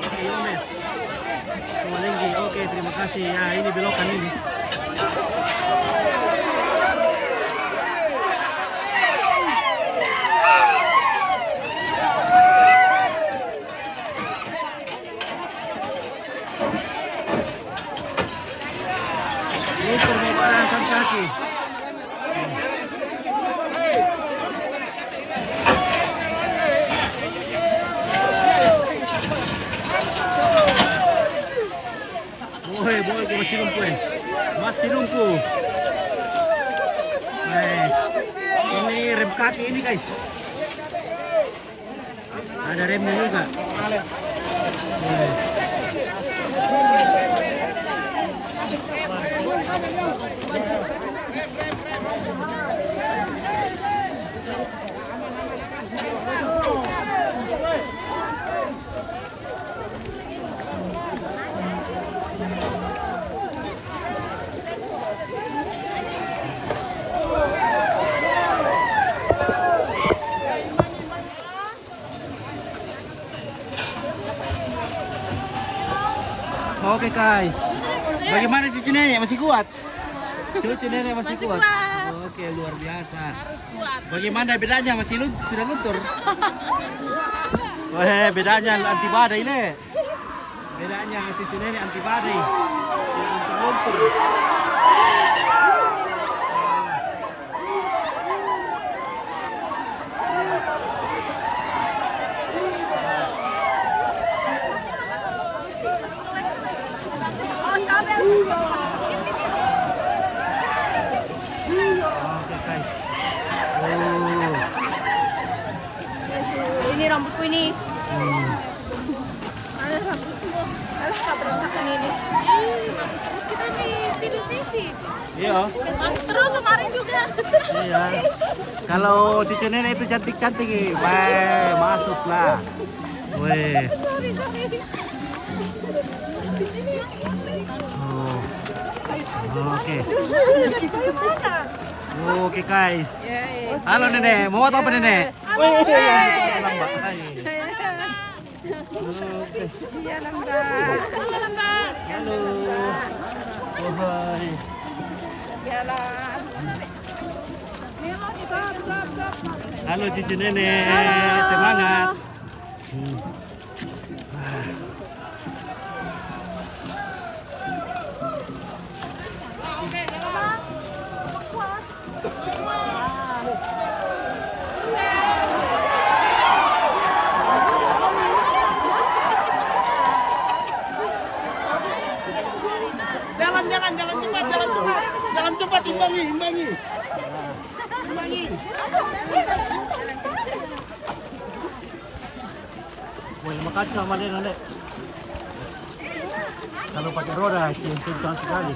Oke, Yomes. Kumalinggi. Oke, terima kasih. Ya, ini belokan ini. Ini perbedaan kaki. Boleh ke masih lumpuh. Masih lumpuh. Ini rem kaki ini guys. Ada remnya juga. Oke guys, bagaimana cucu nenek masih kuat? Cucu nenek masih kuat. Oke, luar biasa. Bagaimana bedanya sudah luntur? Wah, bedanya anti badai le. Bedanya cucu nenek anti badai. Luntur. Oke guys. Ini rambutku ini. Ada rambutku. Harus berantakan ini. Kita nih tidur fisik. Iya. Terus kemarin juga. Iya. Kalau cucu nenek itu cantik-cantik, weh, masuklah. Weh. Oh. Oke. Oke guys. Halo nenek, mau apa nenek? Wih, lambat. Oke. Iya lambat. Halo. Oh, hai. Halo cucu nenek, semangat. kaca malin Dek. Kalau pakai roda kencang sekali.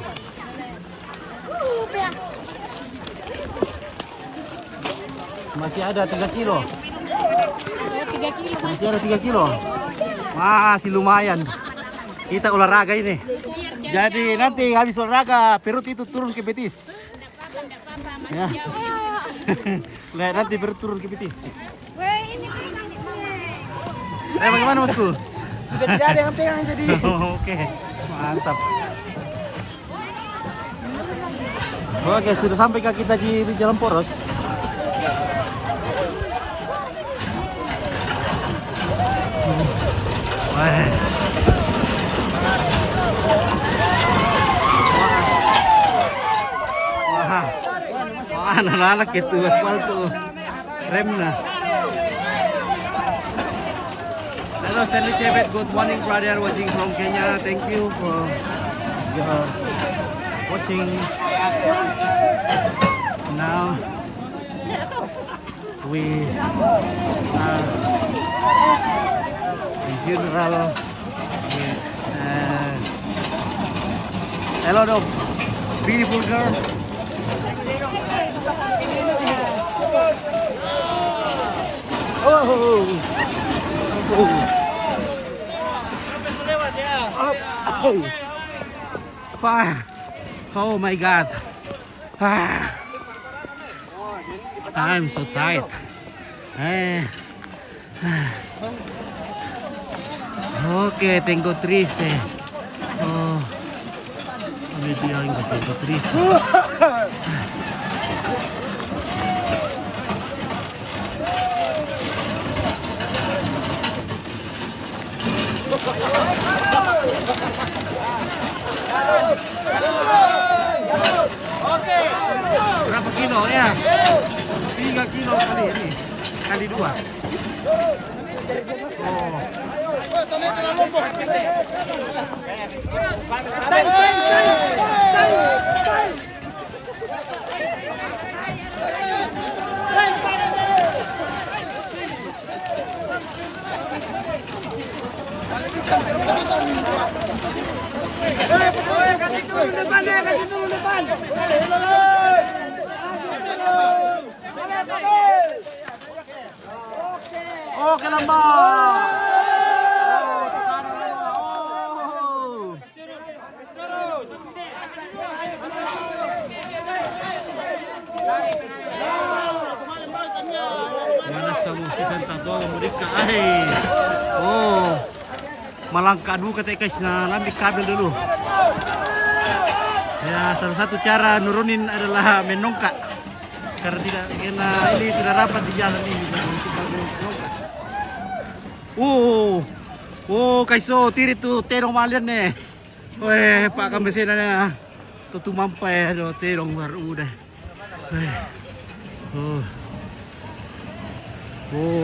Masih ada 3 kilo. 3 kilo. Masih ada 3 kilo. Masih lumayan. Kita olahraga ini. Jadi nanti habis olahraga perut itu turun ke betis. Ya. Lihat nanti perut turun ke betis. Bagaimana Bosku? Sudah tidak ada yang pegang jadi. Oke, mantap. Oke, sudah sampai kita di Jalan Poros. Wah. Wah. Wah, nalalak itu aspal tuh. Remna. Hello Stanley Chebet, good morning brother watching from Kenya. Thank you for your watching. Now we are in funeral with a lot of beautiful girls. Oh my God. I'm so tired. Okay, tengo triste. Oh, maybe I'm tengo triste. Oke. Berapa kilo ya? 3 kilo kali ini. Kali 2. Oh. Oke lambat. Mana sama si Santa Doa mereka? Oh, malangka dulu kata guys, nah ambil kabel dulu. Ya, salah satu cara nurunin adalah menongkak. Karena tidak kena ini sudah rapat di jalan ini. Kaiso tirit tu terong malian nih. Weh, Pak Kambesin na tu mampai do terong baru deh.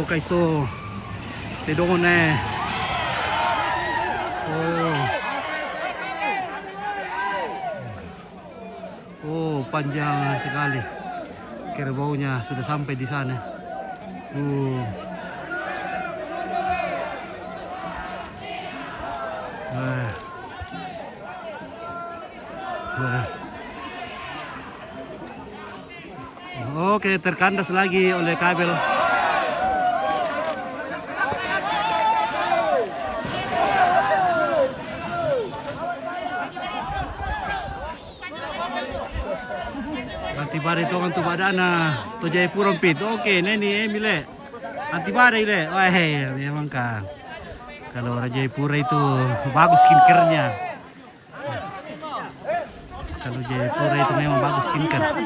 Kaiso terong nih. Panjang sekali. Kerbaunya sudah sampai di sana. Oke, terkandas lagi oleh kabel. Antibari itu kan tuh badana, tuh Jayapura pit. Oke, neni Emile. Antibari le. Wah, memang kan. Kalau orang Jayapura itu bagus skincare-nya. Kalau Jayapura itu memang bagus skincare.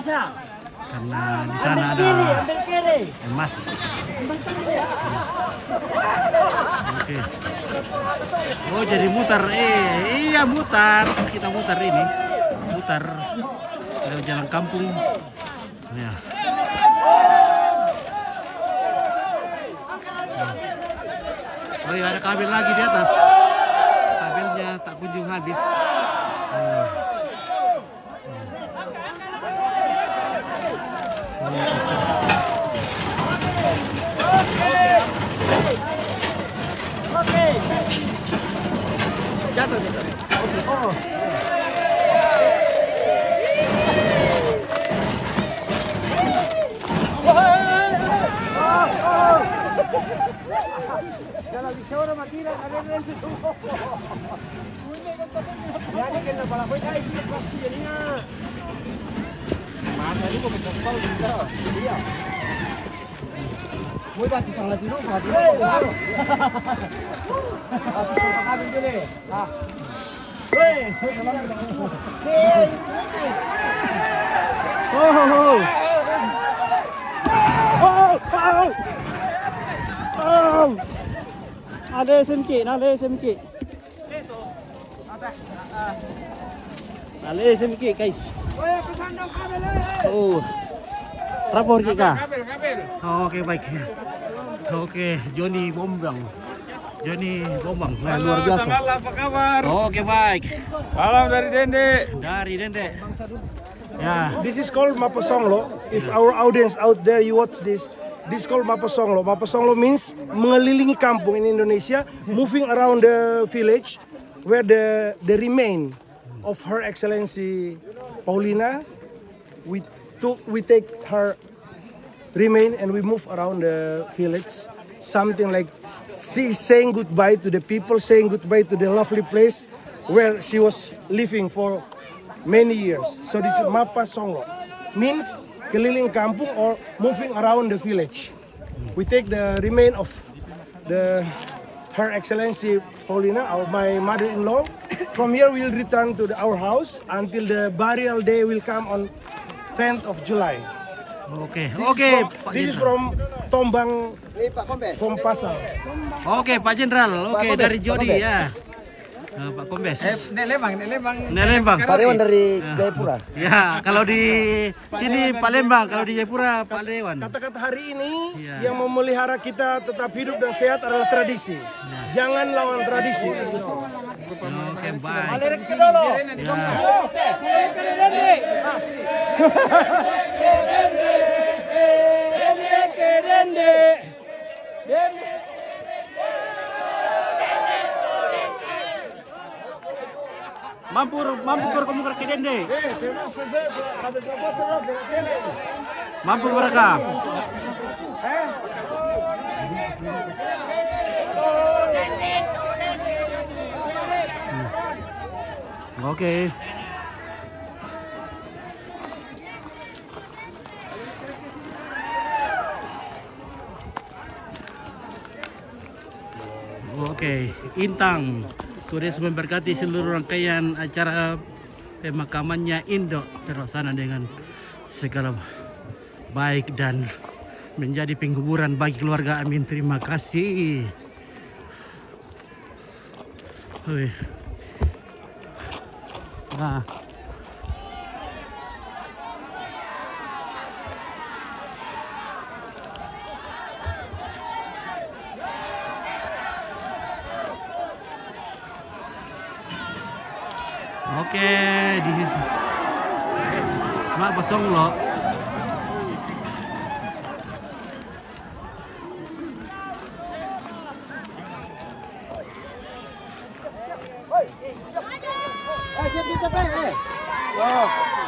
Karena di sana ada emas. Oke. Oh, jadi mutar. Iya mutar. Kita mutar ini. Mutar. Lewat jalan kampung. Ya. Oh iya, ada kabel lagi di atas. Kabelnya tak kunjung habis. Ada SMK, ada SMK. Ada SMK, guys. Oh. Rapor kita. Oke, baik. Oke, Joni Bombang. Nah, luar biasa. Apa kabar? Oke, baik. Salam dari Dende. Dari Dende. Ya. This is called Mapasonglo. If our audience out there you watch this, this is called Mapasonglo. Mapasonglo means mengelilingi kampung in Indonesia, moving around the village where the remain of Her Excellency Paulina. We take her remain and we move around the village. Something like she is saying goodbye to the people, saying goodbye to the lovely place where she was living for many years. So this is Mapasonglo. Means keliling kampung or moving around the village. We take the remain of Her Excellency Paulina, my mother-in-law. From here we'll return to our house until the burial day will come on 10th of July. Oke. This is from Tombang Kompasang. Oke, Pak Jenderal. Oke, dari Jodi ya. Pak Kombes. Nek Lembang. Pak Dewan dari Jayapura. Ya, kalau di sini Pak Lembang, kalau di Jayapura Pak Dewan. Kata-kata hari ini yang memelihara kita tetap hidup dan sehat adalah tradisi. Jangan lawan tradisi. Oke, baik. Mampur kamu ke Dende. Mampur mereka. Oke. Oke, Intang sudah memberkati seluruh rangkaian acara pemakamannya Indo terlaksana dengan segala baik dan menjadi penghiburan bagi keluarga Amin. Terima kasih. Nah. Oke, this is Mapasonglo.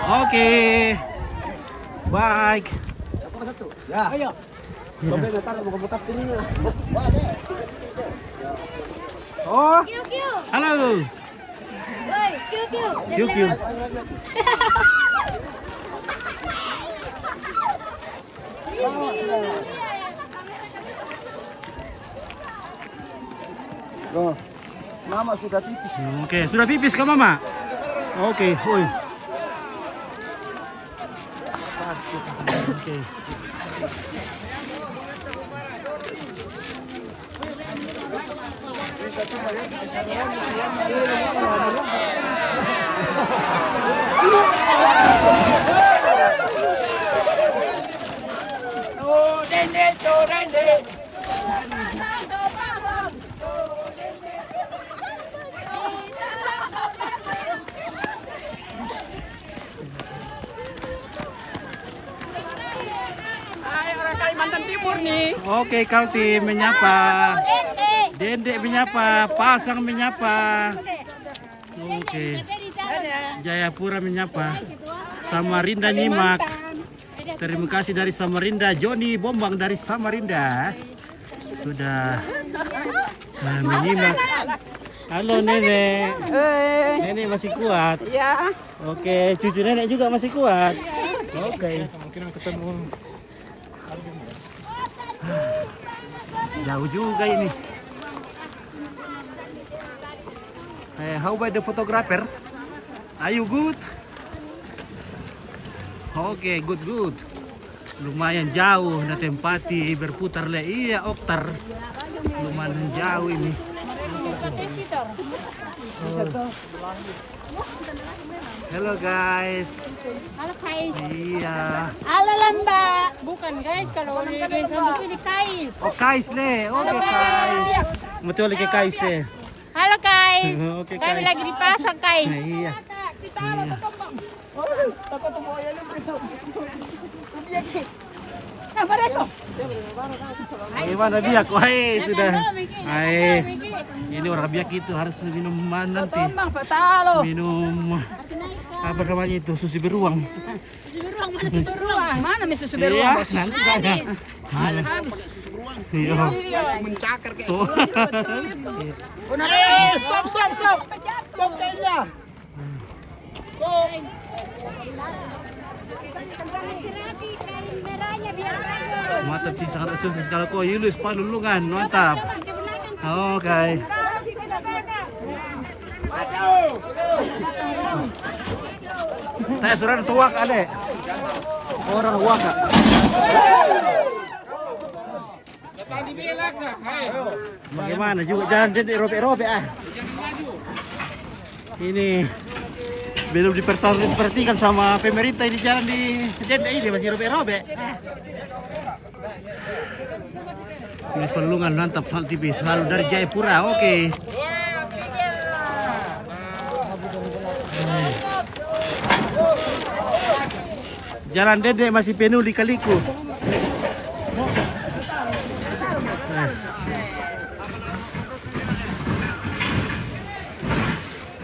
Oke, baik. Ya. Ayo. Sampai ntar mau buka ininya. Oh, Kiu kiu. halo. Woi, kiu kiu. Kiu. Tuh. Mama sudah tipis. Oke, sudah pipis ke Mama? Oke, woi. Oke. Kalimantan Timur nih. Oke, Kalti menyapa. Dendek menyapa, Pasang menyapa. Oke. Jayapura menyapa. Samarinda nyimak. Terima kasih dari Samarinda. Joni Bombang dari Samarinda sudah menyimak. Halo nenek. Nenek masih kuat. Ya. Oke, cucu nenek juga masih kuat. Oke. Kemungkinan ketemu. Jauh juga ini. How about the photographer? Are you good? Oke, good. Lumayan jauh na tempati berputar le. Iya, Oktar. Lumayan jauh ini. Halo guys. Halo guys. Iya. Halo Lamba. Bukan guys, kalau di sini guys. Oh, Kais le. Oke, Kais. Betul ke Kais le. Halo guys. Oke, Kami guys. lagi di pasar guys. Iya. Bagaimana biak? Wah, sudah. Ini orang biak itu harus minum nanti. Minum apa namanya itu, susu beruang. Susu beruang. Mana susu beruang? Iya, nanti ada. Iya. Mencakar kayak. Tuh. Stop. Stop kayaknya. Stop. Mantap sih, sangat sukses kalau kau Yulus palulungan, mantap. Oke. Tanya surat tuak ada. Orang waka. Bagaimana juga jalan jadi robek-robek ah. Ini belum diperhatikan sama pemerintah ini jalan di Dende ini masih robek-robek. Ini Pelulungan mantap Sal TV selalu dari Jayapura. Oke. Jalan Dende masih penuh di Kaliku.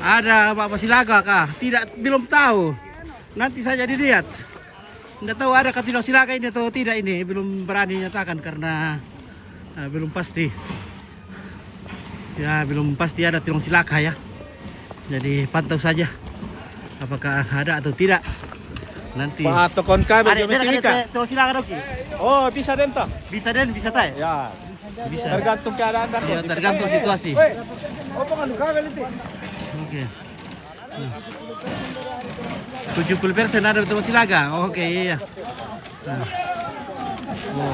Ada Bapak Silaga kah? Tidak, belum tahu. Nanti saja dilihat. Tidak tahu ada Tilong Silaga ini atau tidak ini. Belum berani nyatakan karena belum pasti. Ya, belum pasti ada Tilong Silaga ya. Jadi pantau saja apakah ada atau tidak. Nanti. Pak tokon kabel Ada Tilong Silaga Doki. Oh, bisa den toh? Bisa den, bisa tay. Ya. Bisa. Tergantung keadaan dan. Ya, tergantung situasi. Oh, pengen kabel itu. Oke. 70% ada Tilong Silaga. Oke, iya. Oh.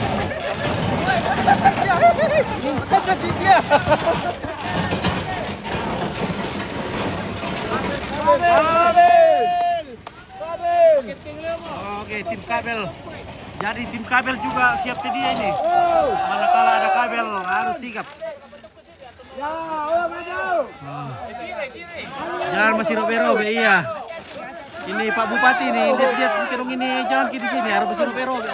Oke, tim kabel. Jadi tim kabel juga siap sedia ini. Manakala ada kabel harus sigap. Jalan masih robe-robe, iya. Ini Pak Bupati nih, lihat kerung ini jalan ke di sini harus masih robe-robe.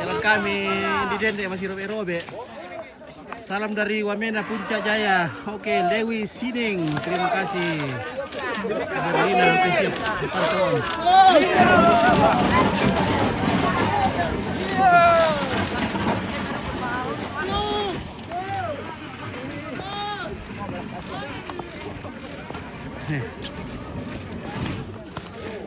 Jalan kami di Dende masih robe-robe. Salam dari Wamena Puncak Jaya. Oke, Dewi Sining, terima kasih. Karolina siap dipantau.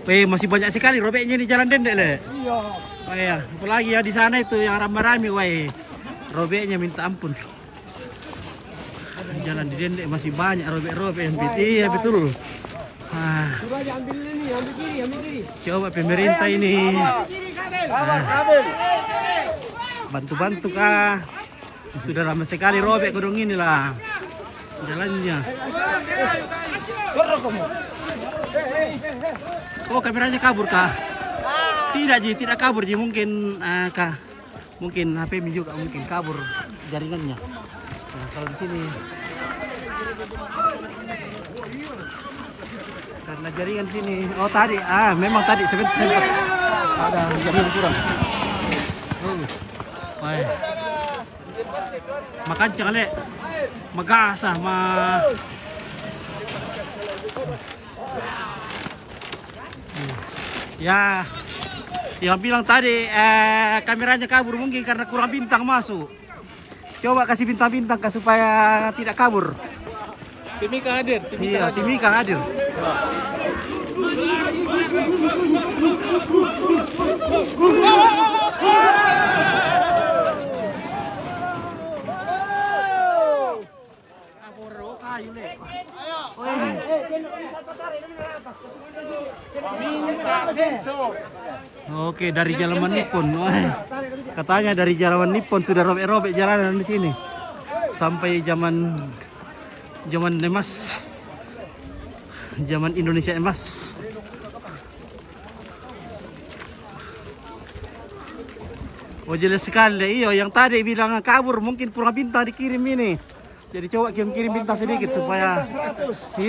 Masih banyak sekali robeknya di Jalan Dende le. Iya. Oh iya, apalagi ya di sana itu yang ramai-ramai, wah. Robeknya minta ampun. Jalan di Dende masih banyak robek-robek yang iya betul. Ambil kiri. Coba pemerintah ini bantu-bantu kah? Sudah lama sekali robek gedung inilah jalannya. Oh, kameranya kabur kah? Tidak Ji, tidak kabur Ji, mungkin kah? Mungkin HP juga mungkin kabur jaringannya. Nah, kalau di sini karena jaringan sini. Oh tadi, memang tadi sebentar ada jaringan kurang. Ay. Makancang kali. Mag-aasa, Ya. Yang bilang tadi kameranya kabur mungkin karena kurang bintang masuk. Coba kasih bintang-bintang supaya tidak kabur. Timika hadir. Iya, Timika hadir. Oke, dari Jalan Nippon. Katanya dari Jalan Nippon sudah robek-robek jalanan di sini. Sampai zaman emas. Zaman Indonesia emas. Oh jelas sekali, iyo yang tadi bilang kabur mungkin kurang bintang dikirim ini. Jadi coba kirim bintang sedikit supaya. Iya.